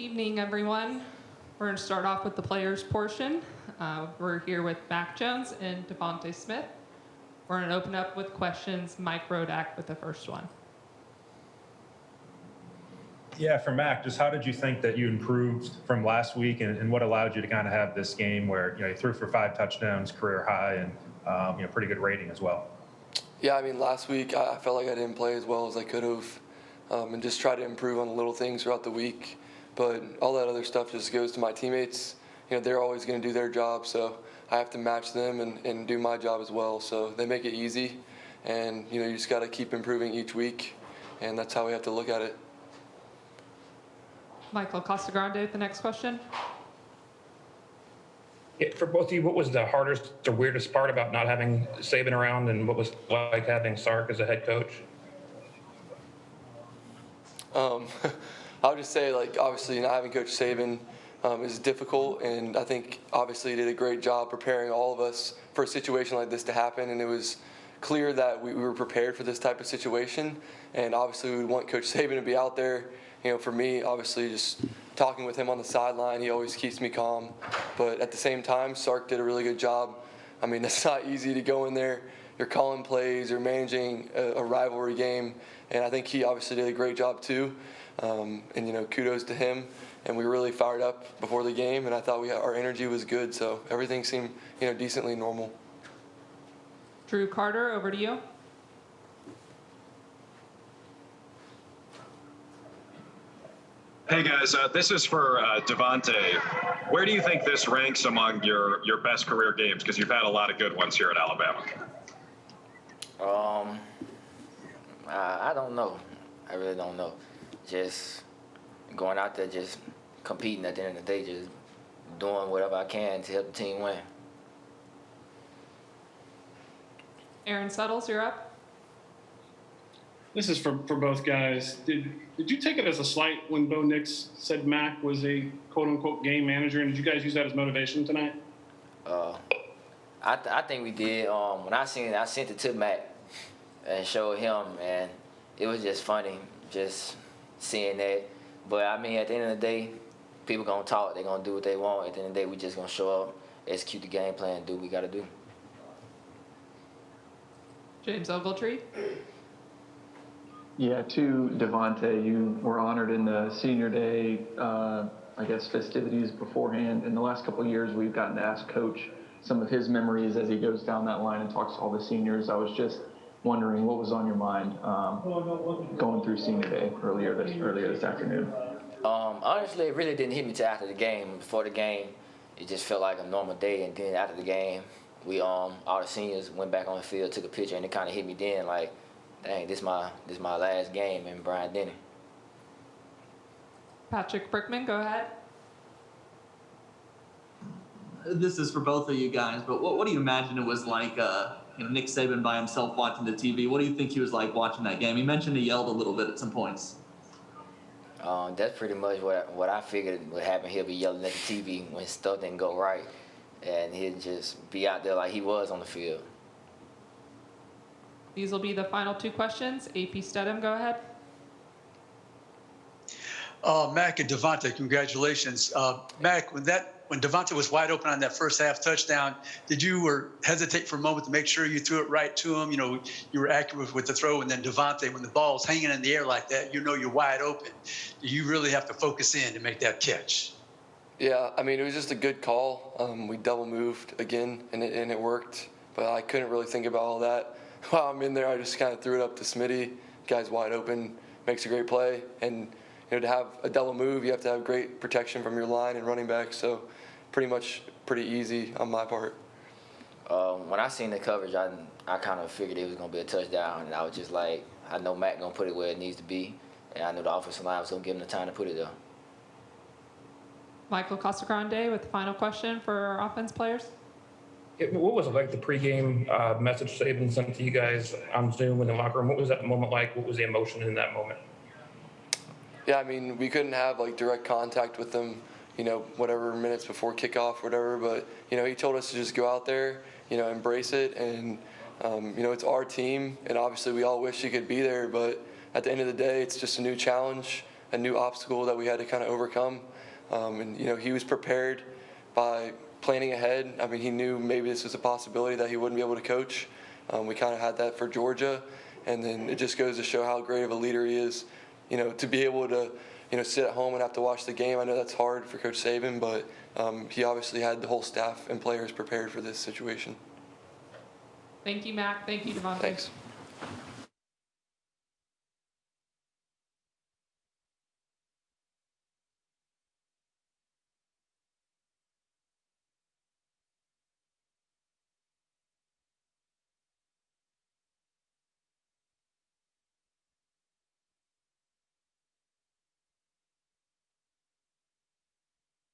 Evening, everyone. We're going to start off with the players portion. We're here with Mac Jones and DeVonta Smith. We're going to open up with questions. Mike Rodak with the first one. Yeah, for Mac, just how did you think that you improved from last week, and what allowed you to kind of have this game where you threw for 5 touchdowns, career high, and pretty good rating as well? Yeah, I mean, last week I felt like I didn't play as well as I could have, and just try to improve on the little things throughout the week. But all that other stuff just goes to my teammates. They're always going to do their job, so I have to match them and do my job as well. So they make it easy, and you just got to keep improving each week, and that's how we have to look at it. Michael Casagrande with the next question. Yeah, for both of you, what was the hardest or weirdest part about not having Saban around, and what was it like having Sark as a head coach? I would just say, obviously not having Coach Saban is difficult, and I think obviously he did a great job preparing all of us for a situation like this to happen, and it was clear that we were prepared for this type of situation, and obviously we want Coach Saban to be out there. For me, obviously just talking with him on the sideline, he always keeps me calm, but at the same time, Sark did a really good job. I mean, it's not easy to go in there. You're calling plays, you're managing a rivalry game, and I think he obviously did a great job too. And kudos to him. And we really fired up before the game, and I thought our energy was good, so everything seemed decently normal. Drew Carter, over to you. Hey guys, this is for DeVonta. Where do you think this ranks among your best career games? Because you've had a lot of good ones here at Alabama. I don't know. I really don't know. Just going out there, just competing at the end of the day, just doing whatever I can to help the team win. Aaron Suttles, you're up. This is for both guys. Did you take it as a slight when Bo Nix said Mac was a quote-unquote game manager, and did you guys use that as motivation tonight? I think we did. When I seen it, I sent it to Mac and showed him, and it was just funny, just seeing that. But, I mean, at the end of the day, people going to talk. They're going to do what they want. At the end of the day, we just going to show up, execute the game plan, do what we got to do. James Ogletree. Yeah, to DeVonta, you were honored in the senior day, festivities beforehand. In the last couple of years, we've gotten to ask Coach some of his memories as he goes down that line and talks to all the seniors. I was just wondering what was on your mind going through senior day earlier this afternoon. Honestly, it really didn't hit me till after the game. Before the game, it just felt like a normal day, and then after the game, we all the seniors went back on the field, took a picture, and it kind of hit me then like, dang, this my last game in Bryant-Denny. Patrick Brickman, go ahead. This is for both of you guys, but what do you imagine it was like Nick Saban by himself watching the TV? What do you think he was like watching that game? He mentioned he yelled a little bit at some points. That's pretty much what I figured would happen. He'll be yelling at the TV when stuff didn't go right, and he'd just be out there like he was on the field. These will be the final 2 questions. AP Stedham, go ahead. Mac and DeVonta, congratulations. Mac, when DeVonta was wide open on that first half touchdown, did you hesitate for a moment to make sure you threw it right to him? You were accurate with the throw, and then DeVonta, when the ball's hanging in the air like that, you're wide open. You really have to focus in to make that catch. Yeah, I mean, it was just a good call. We double moved again, and it worked, but I couldn't really think about all that. While I'm in there, I just kind of threw it up to Smitty. Guy's wide open, makes a great play. And to have a double move, you have to have great protection from your line and running back. So pretty easy on my part. When I seen the coverage, I kind of figured it was going to be a touchdown. And I was just like, I know Mac going to put it where it needs to be. And I knew the offensive line was going to give him the time to put it there. Michael Casagrande with the final question for our offense players. What was it like, the pregame message Saban sent to you guys on Zoom in the locker room? What was that moment like? What was the emotion in that moment? Yeah, I mean, we couldn't have direct contact with them, whatever minutes before kickoff, whatever. But he told us to just go out there, embrace it, and it's our team, and obviously we all wish he could be there. But at the end of the day, it's just a new challenge. a new obstacle that we had to kind of overcome. And he was prepared by planning ahead. I mean, he knew maybe this was a possibility that he wouldn't be able to coach. We kind of had that for Georgia, and then it just goes to show how great of a leader he is. To be able to sit at home and have to watch the game. I know that's hard for Coach Saban, but he obviously had the whole staff and players prepared for this situation. Thank you, Mac. Thank you, DeVonta. Thanks.